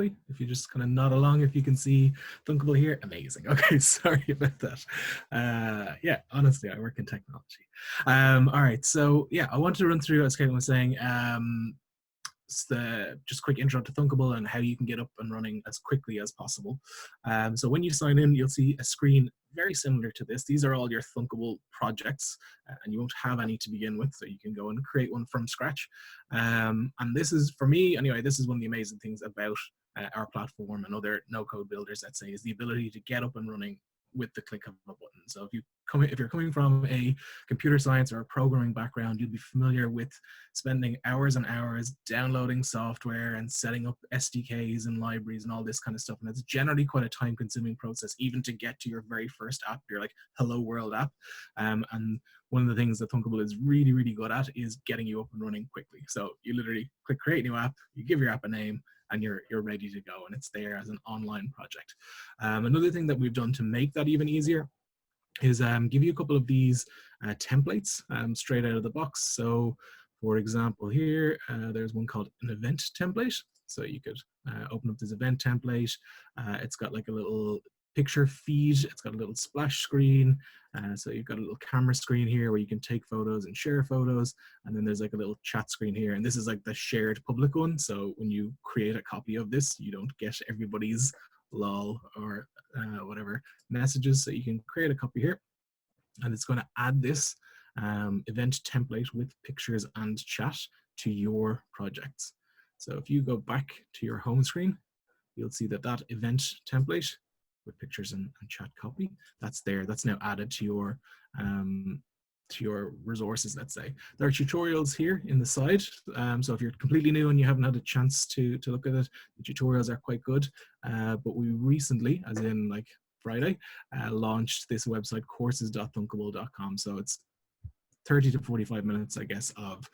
quickly? If you just kind of nod along, if you can see Thunkable here, amazing. Okay, sorry about that. Yeah, honestly, I work in technology. All right, so yeah, I wanted to run through, as Caitlin was saying, just quick intro to Thunkable and how you can get up and running as quickly as possible. So when you sign in, you'll see a screen very similar to this. These are all your Thunkable projects, and you won't have any to begin with, so you can go and create one from scratch. And this is, for me anyway, this is one of the amazing things about our platform and other no-code builders, let's say, is the ability to get up and running with the click of a button. So if you're coming from a computer science or a programming background, you'll be familiar with spending hours and hours downloading software and setting up SDKs and libraries and all this kind of stuff. And it's generally quite a time-consuming process, even to get to your very first app, your like Hello World app. And one of the things that Thunkable is really, really good at is getting you up and running quickly. So you literally click create new app, you give your app a name, and you're ready to go, and it's there as an online project. Another thing that we've done to make that even easier is give you a couple of these templates straight out of the box. So for example here, there's one called an event template. So you could open up this event template. It's got like a little picture feed. It's got a little splash screen. So you've got a little camera screen here where you can take photos and share photos. And then there's like a little chat screen here. And this is like the shared public one. So when you create a copy of this, you don't get everybody's lol or whatever messages. So you can create a copy here. And it's going to add this event template with pictures and chat to your projects. So if you go back to your home screen, you'll see that that event template with pictures and chat copy, that's there. That's now added to your resources, let's say. There are tutorials here in the side. So if you're completely new and you haven't had a chance to look at it, the tutorials are quite good. But we recently, as in like Friday, launched this website, courses.thunkable.com. So it's 30 to 45 minutes, I guess, of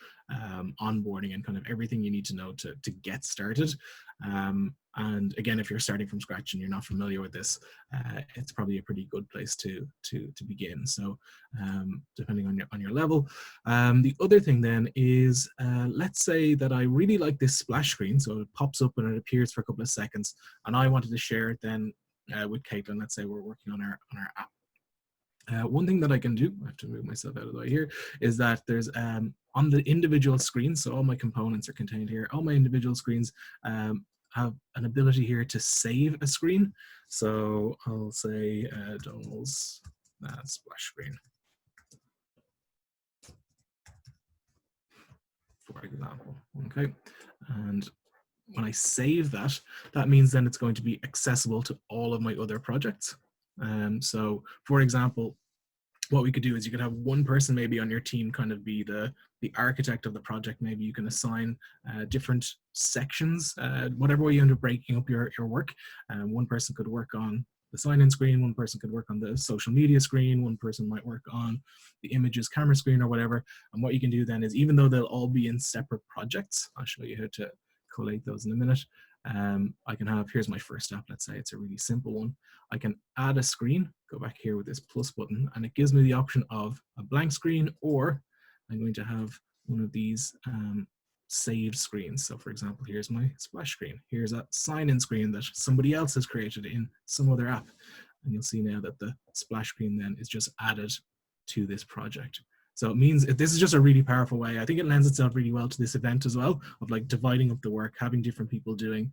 onboarding and kind of everything you need to know to get started. And again, if you're starting from scratch and you're not familiar with this, it's probably a pretty good place to begin. So depending on your level. The other thing then is, let's say that I really like this splash screen. So it pops up and it appears for a couple of seconds, and I wanted to share it then with Caitlin. Let's say we're working on our app. One thing that I can do, I have to move myself out of the way here, is that there's on the individual screens, so all my components are contained here, all my individual screens have an ability here to save a screen. So I'll say Domhnall's splash screen, for example, okay? And when I save that, that means then it's going to be accessible to all of my other projects. So for example, what we could do is you could have one person maybe on your team kind of be the architect of the project. Maybe you can assign different sections, whatever way you end up breaking up your work. One person could work on the sign-in screen, one person could work on the social media screen, one person might work on the images camera screen or whatever. And what you can do then is, even though they'll all be in separate projects, I'll show you how to collate those in a minute. I can have, here's my first app, let's say it's a really simple one. I can add a screen, go back here with this plus button, and it gives me the option of a blank screen, or I'm going to have one of these saved screens. So for example, here's my splash screen. Here's a sign-in screen that somebody else has created in some other app. And you'll see now that the splash screen then is just added to this project. So it means this is just a really powerful way. I think it lends itself really well to this event as well, of like dividing up the work, having different people doing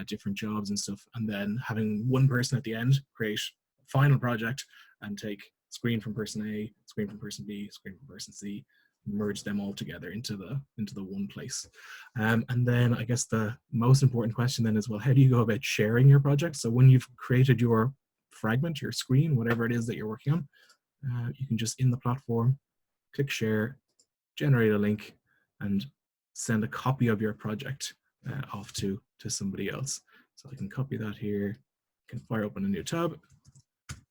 different jobs and stuff, and then having one person at the end create final project and take screen from person A, screen from person B, screen from person C, merge them all together into the one place. And then I guess the most important question then is, well, how do you go about sharing your project? So when you've created your fragment, your screen, whatever it is that you're working on, you can just in the platform, click share, generate a link, and send a copy of your project off to somebody else. So I can copy that here, can fire open a new tab,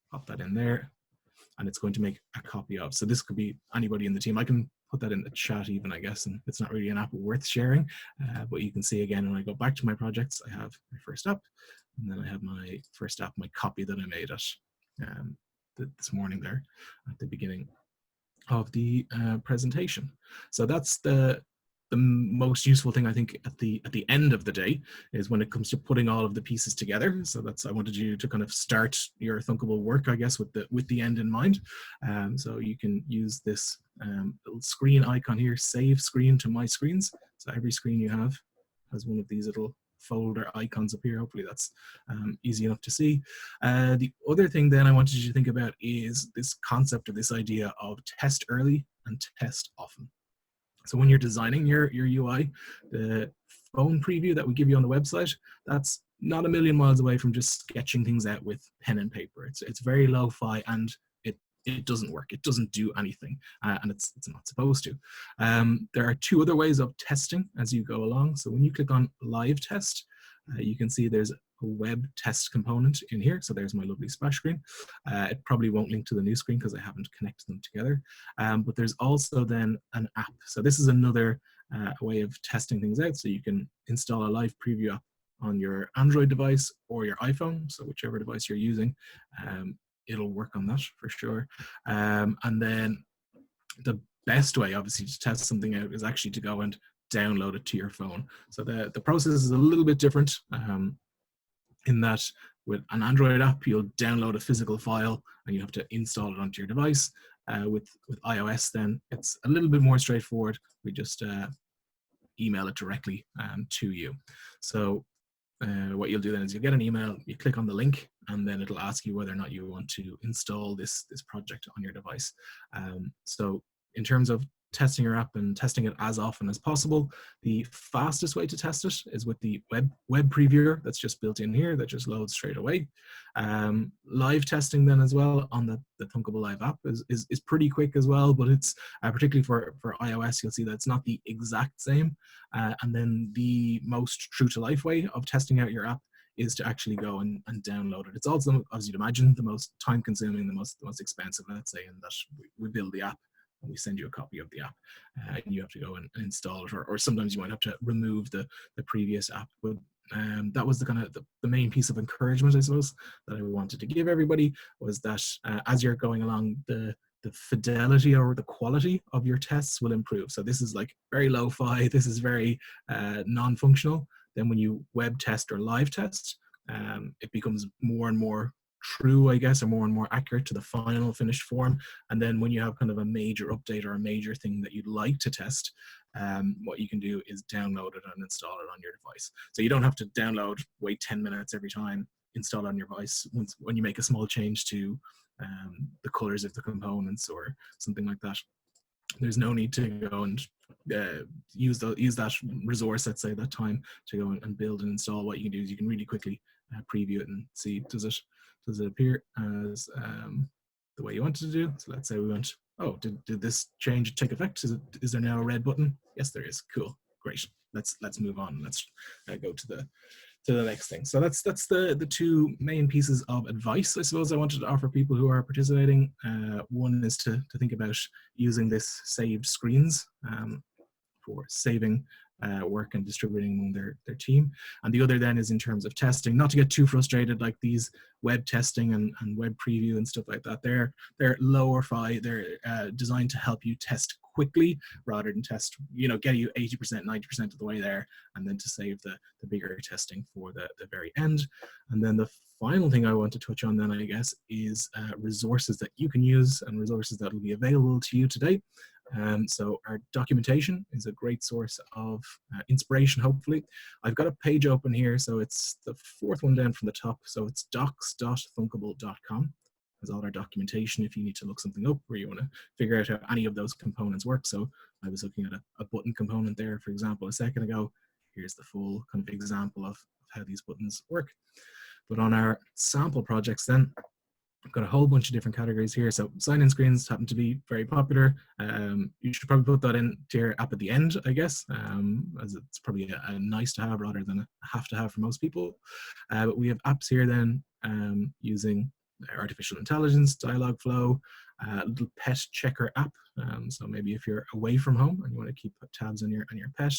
pop that in there, and it's going to make a copy of. So this could be anybody in the team. I can put that in the chat even, I guess, and it's not really an app worth sharing, but you can see again, when I go back to my projects, I have my first app, and then I have my first app, my copy that I made this morning there at the beginning of the presentation. So that's the the most useful thing I think at the end of the day is when it comes to putting all of the pieces together. So I wanted you to kind of start your Thunkable work, I guess, with the end in mind. So you can use this little screen icon here, save screen to my screens. So every screen you have has one of these little folder icons up here. Hopefully that's easy enough to see. The other thing then I wanted you to think about is this concept or this idea of test early and test often. So when you're designing your UI, the phone preview that we give you on the website, that's not a million miles away from just sketching things out with pen and paper. It's very lo-fi, and it doesn't work. It doesn't do anything, and it's not supposed to. There are two other ways of testing as you go along. So when you click on live test, you can see there's a web test component in here. So there's my lovely splash screen. It probably won't link to the new screen because I haven't connected them together. But there's also then an app. So this is another way of testing things out. So you can install a live preview app on your Android device or your iPhone. So whichever device you're using, it'll work on that for sure. And then the best way, obviously, to test something out is actually to go and download it to your phone. So the process is a little bit different in that with an Android app, you'll download a physical file and you have to install it onto your device. With iOS, then it's a little bit more straightforward. We just email it directly to you. So what you'll do then is you get an email, you click on the link, and then it'll ask you whether or not you want to install this project on your device. So in terms of testing your app and testing it as often as possible, the fastest way to test it is with the web previewer that's just built in here that just loads straight away. Live testing then as well on the Thunkable Live app is pretty quick as well, but it's particularly for iOS, you'll see that it's not the exact same. And then the most true to life way of testing out your app is to actually go and download it. It's also, as you'd imagine, the most time consuming, the most expensive, let's say, in that we build the app and we send you a copy of the app, and you have to go and install it, or sometimes you might have to remove the previous app. But that was the kind of the main piece of encouragement, I suppose, that I wanted to give everybody, was that as you're going along, the fidelity or the quality of your tests will improve. So this is like very lo-fi, this is very non-functional. Then when you web test or live test, it becomes more and more true, I guess, or more and more accurate to the final finished form. And then when you have kind of a major update or a major thing that you'd like to test, what you can do is download it and install it on your device. So you don't have to download, wait 10 minutes every time, install it on your device when you make a small change to the colors of the components or something like that. There's no need to go and use that resource, let's say, that time to go and build and install. What you can do is you can really quickly preview it and see, does it appear as the way you want it to do? So let's say we want, oh, did this change take effect? Is there now a red button? Yes, there is. Cool, great. Let's move on. Let's go to the next thing. So that's the two main pieces of advice, I suppose, I wanted to offer people who are participating. One is to think about using this saved screens for saving work and distributing among their team. And the other then is in terms of testing, not to get too frustrated, like these web testing and web preview and stuff like that. They're lower-fi, they're designed to help you test quickly rather than test, get you 80%, 90% of the way there, and then to save the bigger testing for the very end. And then the final thing I want to touch on then, I guess, is resources that you can use and resources that will be available to you today. So our documentation is a great source of inspiration, hopefully. I've got a page open here, so it's the fourth one down from the top. So it's docs.thunkable.com. Has all our documentation if you need to look something up or you want to figure out how any of those components work. So I was looking at a button component there, for example, a second ago. Here's the full kind of example of how these buttons work. But on our sample projects then, I've got a whole bunch of different categories here. So sign-in screens happen to be very popular. You should probably put that into your app at the end, I guess, as it's probably a nice to have rather than a have to have for most people. But we have apps here then using artificial intelligence, Dialogflow, a little pet checker app. So maybe if you're away from home and you want to keep tabs on your pet,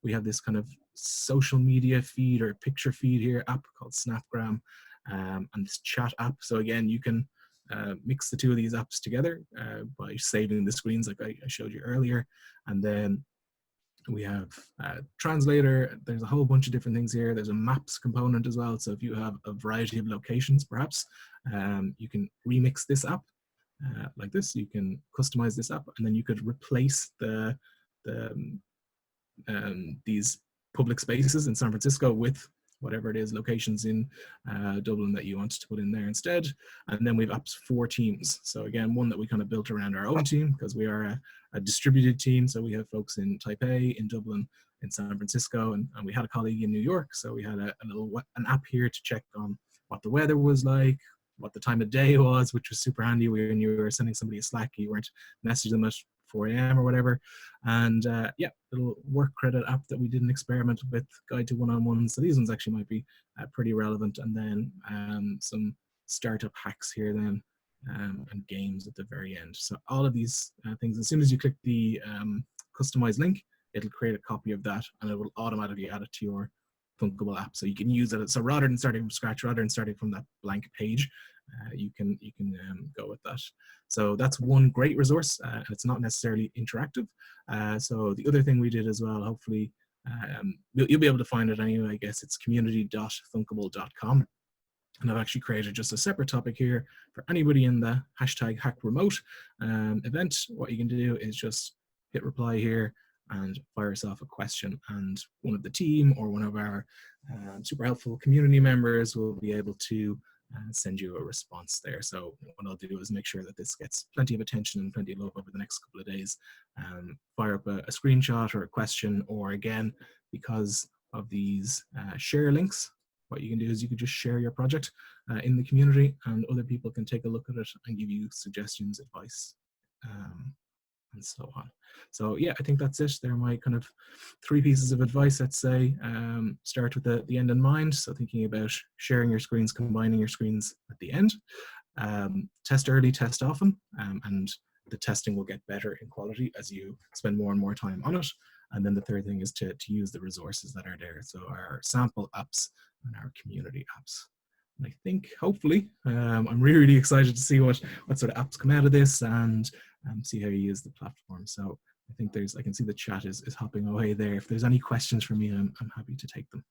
we have this kind of social media feed or picture feed here app called Snapgram. And this chat app. So again, you can mix the two of these apps together by saving the screens like I showed you earlier. And then We have translator. There's a whole bunch of different things here. There's a maps component as well. So if you have a variety of locations, perhaps, you can remix this app like this. You can customize this app, and then you could replace the these public spaces in San Francisco with whatever it is, locations in Dublin that you want to put in there instead. And then we have apps for teams. So again, one that we kind of built around our own team, because we are a distributed team. So we have folks in Taipei, in Dublin, in San Francisco, and we had a colleague in New York. So we had an app here to check on what the weather was like, what the time of day was, which was super handy. When you were sending somebody a Slack, you weren't messaging them at 4 a.m. or whatever. And yeah, little work credit app that we did an experiment with, guide to one-on-ones. So these ones actually might be pretty relevant. And then some startup hacks here then, and games at the very end. So all of these things, as soon as you click the customize link, it'll create a copy of that, and it will automatically add it to your Thunkable app. So you can use it. So rather than starting from scratch, rather than starting from that blank page, you can go with that. So that's one great resource. It's not necessarily interactive. So the other thing we did as well, hopefully you'll be able to find it anyway. I guess it's community.thunkable.com. And I've actually created just a separate topic here for anybody in the #HackRemote event. What you can do is just hit reply here and fire yourself a question, and one of the team or one of our super helpful community members will be able to send you a response there. So what I'll do is make sure that this gets plenty of attention and plenty of love over the next couple of days. Fire up a screenshot or a question, or again, because of these share links, what you can do is you can just share your project in the community, and other people can take a look at it and give you suggestions, advice, and so on. So yeah, I think that's it. They're my kind of 3 pieces of advice, let's say. Start with the end in mind. So thinking about sharing your screens, combining your screens at the end. Test early, test often, and the testing will get better in quality as you spend more and more time on it. And then the third thing is to use the resources that are there. So our sample apps and our community apps. And I think hopefully, I'm really excited to see what sort of apps come out of this, and see how you use the platform. So I think I can see the chat is hopping away there. If there's any questions for me, I'm happy to take them.